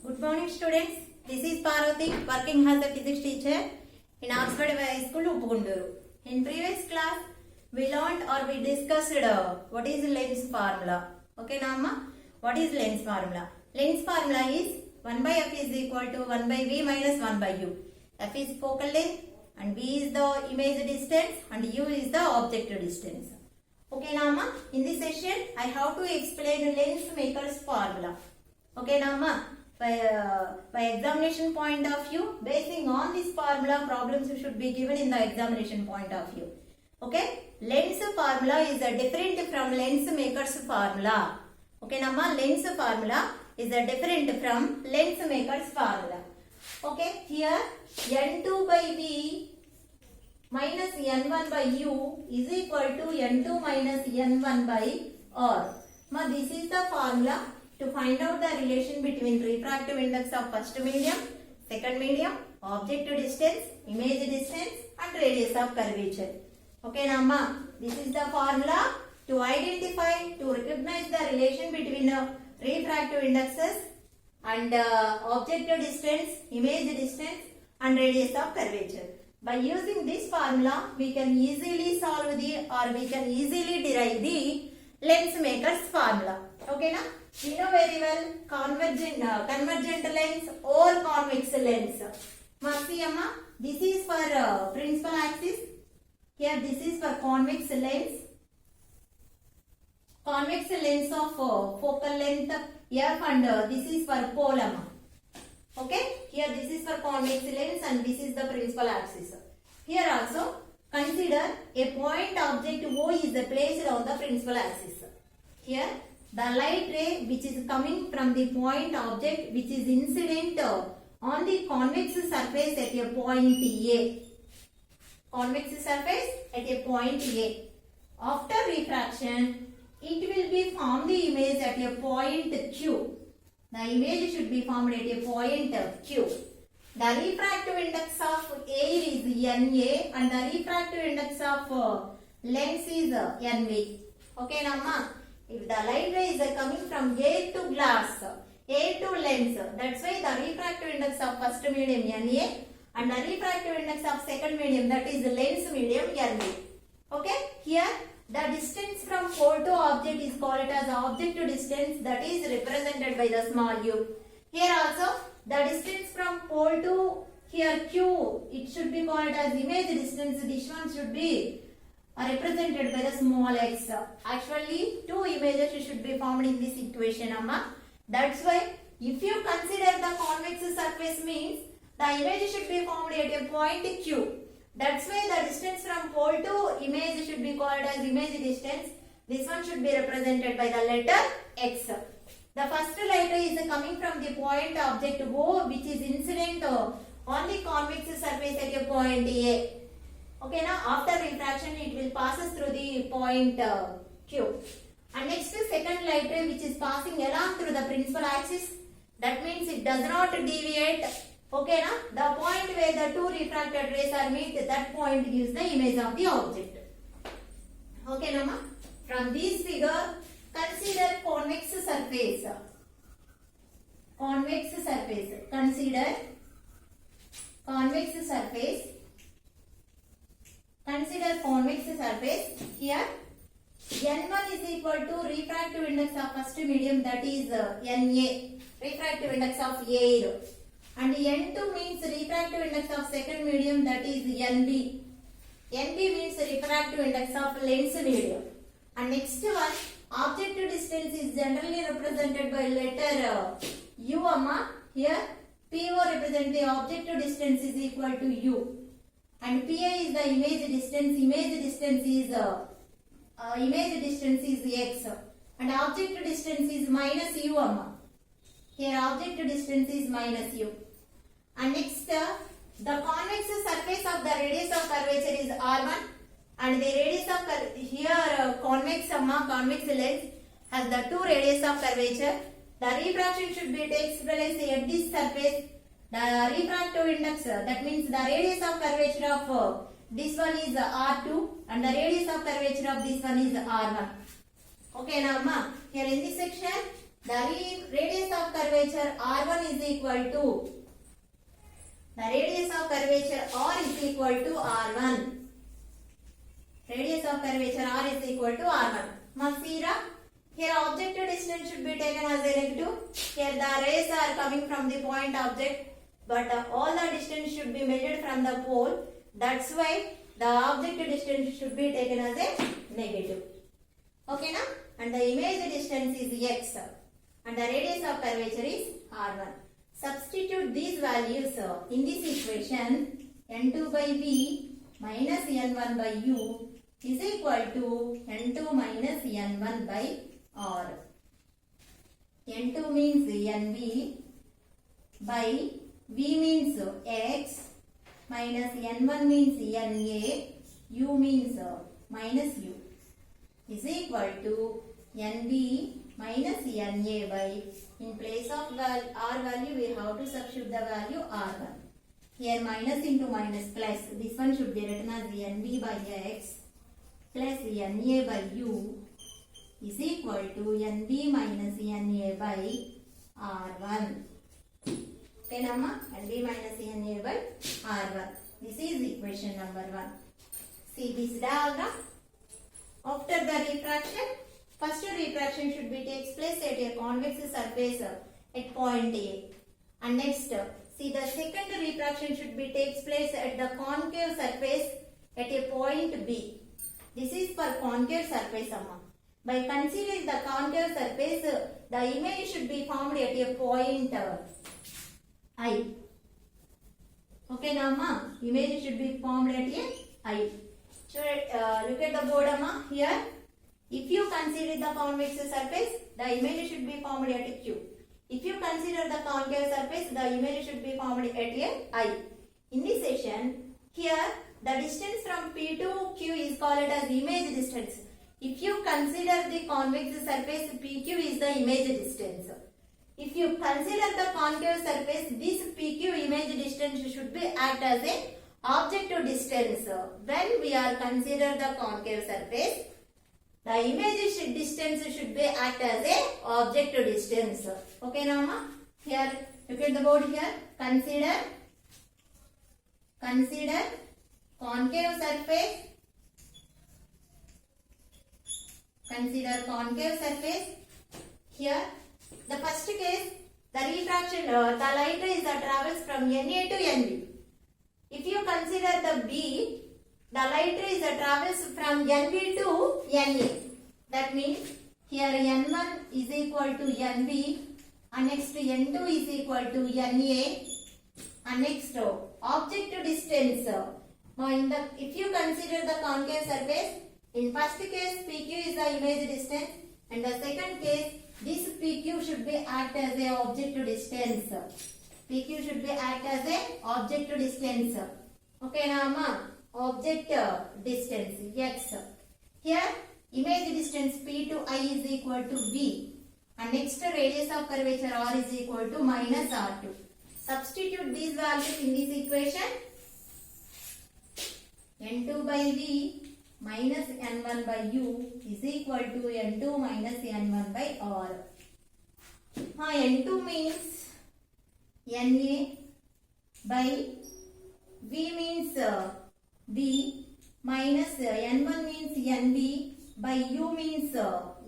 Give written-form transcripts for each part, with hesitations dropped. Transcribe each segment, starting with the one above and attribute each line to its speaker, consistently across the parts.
Speaker 1: Good morning, students. This is Parvati, working as a physics teacher in Oxford High School, Uppugunduru. In previous class, we learned or we discussed what is Lenz formula. Okay, Nama? What is Lenz formula? Lenz formula is 1 by f is equal to 1 by v minus 1 by u. F is focal length and v is the image distance and u is the object distance. Okay, Nama? In this session, I have to explain Lenz maker's formula. Okay, Nama? By examination point of view, basing on this formula, problems should be given in the examination point of view. Okay, Lenz formula is different from Lenz maker's formula. Okay, Nama, Lenz formula is different from Lenz maker's formula. Okay, here n2 by v minus n1 by u is equal to n2 minus n1 by r. Now, this is the formula to find out the relation between refractive index of first medium, second medium, object distance, image distance and radius of curvature. Okay, Nama, this is the formula to identify, to recognize the relation between refractive indexes and object distance, image distance and radius of curvature. By using this formula, we can easily solve we can easily derive the Lenz maker's formula. Okay, na? We know very well convergent lens or convex lens. Amma, this is for principal axis. Here this is for convex lens. Convex lens of focal length f and this is for pole. Amma. Okay, here this is for convex lens and this is the principal axis. Here also consider a point object O is placed on the principal axis. Here the light ray which is coming from the point object which is incident on the convex surface at a point A. Convex surface at a point A. After refraction, it will be form the image at a point Q. The image should be formed at a point Q. The refractive index of air is NA and the refractive index of lens is NV. Okay, Nama? If the light ray is coming from air to glass, air to lens, that's why the refractive index of first medium NA and the refractive index of second medium, that is the lens medium NV. Okay, here the distance from pole to object is called as object distance, that is represented by the small u. Here also the distance from pole to here Q, it should be called as image distance. This one should be represented by the small x. Actually, two images should be formed in this equation, Amma. That's why if you consider the convex surface means the image should be formed at a point Q. That's why the distance from pole to image should be called as image distance. This one should be represented by the letter x. The first light ray is coming from the point object O which is incident on the convex surface at a point A. Okay, now after refraction it will passes through the point Q. And next second light ray which is passing along through the principal axis. That means it does not deviate. Okay, now the point where the two refracted rays are meet, that point gives the image of the object. Okay, Nama. From this figure, consider convex surface. Convex surface. Consider convex surface. Consider convex surface. Here, N1 is equal to refractive index of first medium, that is NA. Refractive index of air. And N2 means refractive index of second medium, that is NB. NB means refractive index of lens medium. And next one, object distance is generally represented by letter U, Amma. Here, PO represents the object distance is equal to U. And PA is the image distance. Image distance is X. And object distance is minus U, Amma. Here, object distance is minus U. And next, the convex surface of the radius of curvature is R1 and the radius of here convex lens has the two radius of curvature. The refraction should be takes place at this surface. The refractive index, that means the radius of curvature of this one is R2 and the radius of curvature of this one is R1. Okay, now here in this section the radius of curvature R1 is equal to, the radius of curvature R is equal to R1. Radius of curvature R is equal to R1. Masira, here objective distance should be taken as a negative. Here the rays are coming from the point object, but all the distance should be measured from the pole. That's why the objective distance should be taken as a negative. Okay na? And the image distance is x and the radius of curvature is R1. Substitute these values in this equation. N2 by V minus N1 by U is equal to N2 minus N1 by R. N2 means NV by V means X minus N1 means NA, U means minus U is equal to NV minus NA by, in place of R value we have to substitute the value R1. Here minus into minus plus, this one should be written as NV by X plus NA by U is equal to NV minus NA by R1. Okay, Namma? NV minus NA by R1. This is equation number 1. See this diagram. After the refraction, first refraction should be takes place at a convex surface at point A. And next, see the second refraction should be takes place at the concave surface at a point B. This is for concave surface, Amma. By considering the concave surface, the image should be formed at a point I. Okay, Amma? Image should be formed at a I. So, look at the board, Amma. Here, if you consider the convex surface, the image should be formed at a Q. If you consider the concave surface, the image should be formed at a I. In this session, here, the distance from P to Q is called as image distance. If you consider the convex surface, PQ is the image distance. If you consider the concave surface, this PQ image distance should be act as a objective distance. When we are consider the concave surface, the image distance should be act as a objective distance. Okay, Nama? Here, look at the board here. Consider concave surface. Consider concave surface. Here, the first case, the refraction, the light rays travels from NA to NB. If you consider the B, the light rays travels from NB to NA. That means here N1 is equal to NB and next N2 is equal to NA and next objective distance. If you consider the concave surface, in first case PQ is the image distance and the second case this PQ should be act as a objective distance. PQ should be act as a objective distance. Okay, Nama? Object distance X. Here image distance P to I is equal to V and next radius of curvature R is equal to minus R2. Substitute these values in this equation. N2 by V minus N1 by U is equal to N2 minus N1 by R. N2 means NA by V means B minus N1 means NB by U means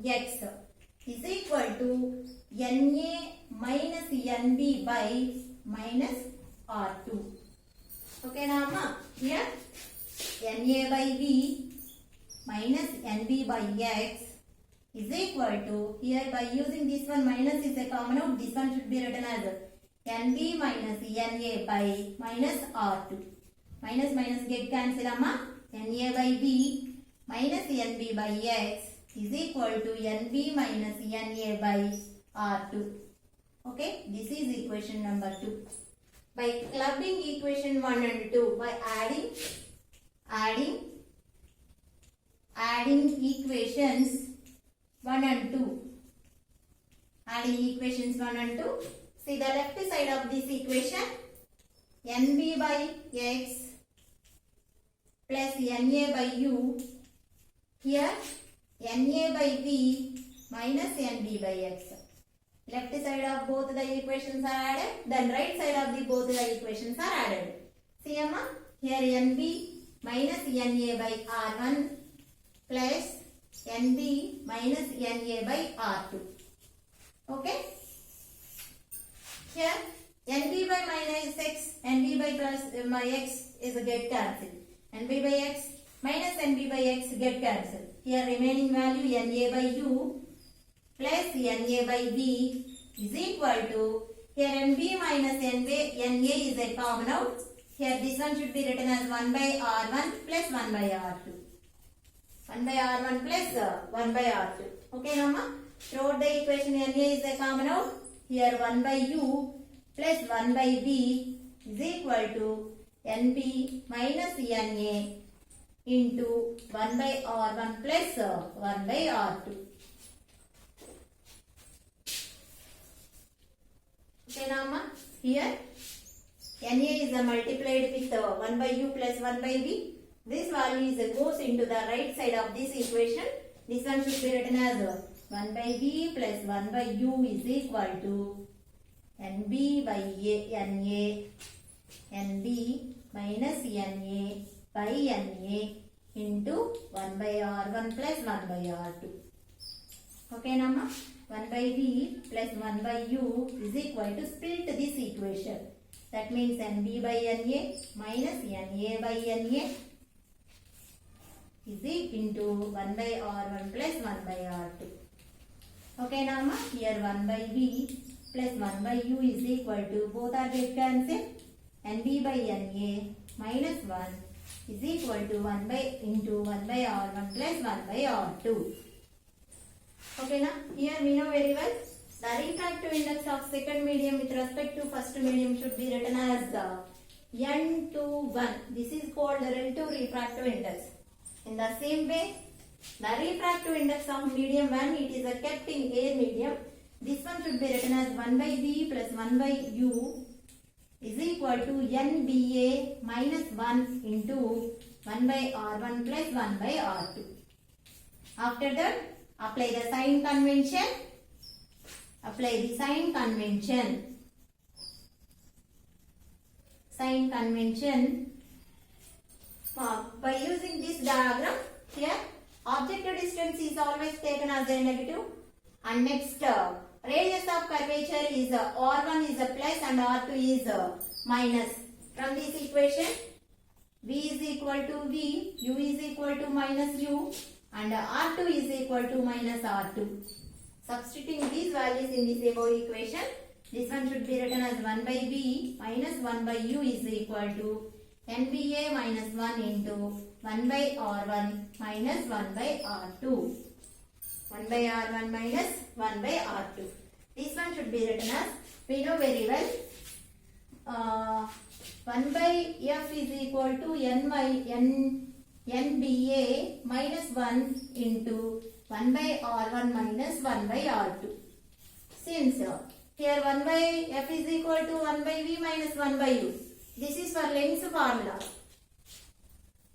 Speaker 1: X is equal to NA minus NB by minus R2. Okay, Nama? Here NA by V minus NB by X is equal to, here by using this one minus is a common out, this one should be written as NB minus NA by minus R2. Minus minus get cancel, Amma. NA by V minus NB by X is equal to NB minus NA by R2. Okay, this is equation number 2. By clubbing equation 1 and 2, by adding equations 1 and 2. Adding equations 1 and 2. See the left side of this equation. NB by X plus NA by U. Here NA by V minus NB by X. left side of both the equations are added, then right side of the both the equations are added. See Amma, here NB minus NA by R1 plus NB minus NA by R2. Okay? Here NB by minus x, NB by plus my x is a get cancelled. NB by x minus NB by x get cancelled. Here remaining value NA by U plus NA by B is equal to, here NB minus NA is a common out. Here this one should be written as 1 by R1 plus 1 by R2. 1 by R1 plus 1 by R2. Okay, Nama? Throughout the equation NA is a common out. Here 1 by U plus 1 by B is equal to NB minus NA into 1 by R1 plus 1 by R2. Okay, Nama? Here NA is multiplied with 1 by U plus 1 by B. This value goes into the right side of this equation. This one should be written as 1 by B plus 1 by U is equal to NB by NA, NB minus NA by NA into 1 by R1 plus 1 by R2. Okay, Nama? 1 by B plus 1 by U is equal to split this equation. That means NB by NA minus NA by NA is into 1 by R1 plus 1 by R2. Okay, Nama? Here 1 by B plus 1 by U is equal to, both are get cancelled. NB by NA minus 1 is equal to 1 by into 1 by R1 plus 1 by R2. Okay, now here we know very well the refractive index of second medium with respect to first medium should be written as N to 1. This is called the relative refractive index. In the same way, the refractive index of medium 1, it is kept in air medium. This one should be written as 1 by B plus 1 by U is equal to NBA minus 1 into 1 by R1 plus 1 by R2. After that, apply the sign convention. Apply the sign convention. Sign convention. By using this diagram, here objective distance is always taken as a negative, and next radius of curvature is R1 is a plus and R2 is minus. From this equation, V is equal to V, U is equal to minus U, and R2 is equal to minus R2. Substituting these values in this above equation, this one should be written as 1 by B minus 1 by U is equal to NBA minus 1 into 1 by R1 minus 1 by R2. 1 by R1 minus 1 by R2. This one should be written as, we know very well, 1 by F is equal to N by NBA minus 1 into 1 by R1 minus 1 by R2. Since here 1 by F is equal to 1 by V minus 1 by U. This is for Lenz formula.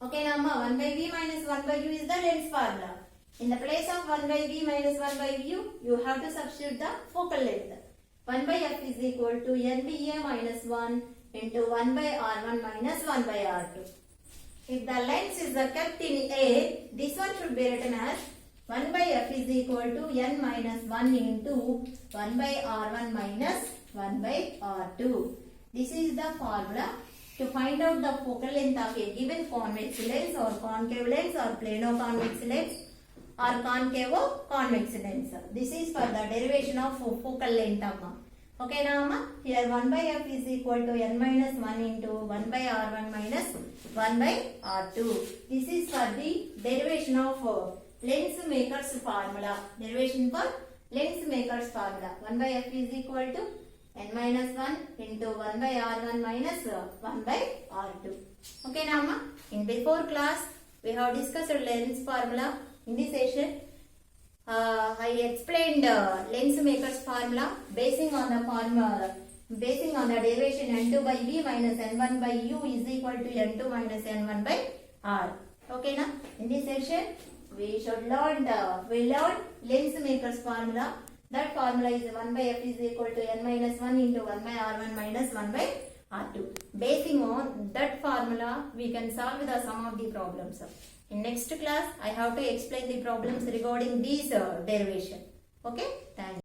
Speaker 1: Okay, Nama, 1 by V minus 1 by U is the Lenz formula. In the place of 1 by V minus 1 by U, you have to substitute the focal length. 1 by F is equal to NBA minus 1 into 1 by R1 minus 1 by R2. If the length is kept in A, this one should be written as 1 by F is equal to N minus 1 into 1 by R1 minus 1 by R2. This is the formula to find out the focal length of a given convex lens or concave lens or plano-convex lens or concavo-convex lens. This is for the derivation of focal length. Okay, now here 1 by F is equal to N minus 1 into 1 by R1 minus 1 by R2. This is for the derivation of lens maker's formula. Derivation for lens maker's formula. 1 by F is equal to N minus 1 into 1 by R1 minus 1 by R2. Okay, now in before class we have discussed lens formula. In this session I explained lens maker's formula basing on the derivation N2 by V minus N1 by U is equal to N2 minus N1 by R. Okay, now in this session we learned lens maker's formula. That formula is 1 by f is equal to n minus 1 into 1 by r1 minus 1 by r2. Basing on that formula, we can solve the sum of the problems. In next class, I have to explain the problems regarding these derivation. Okay, thank you.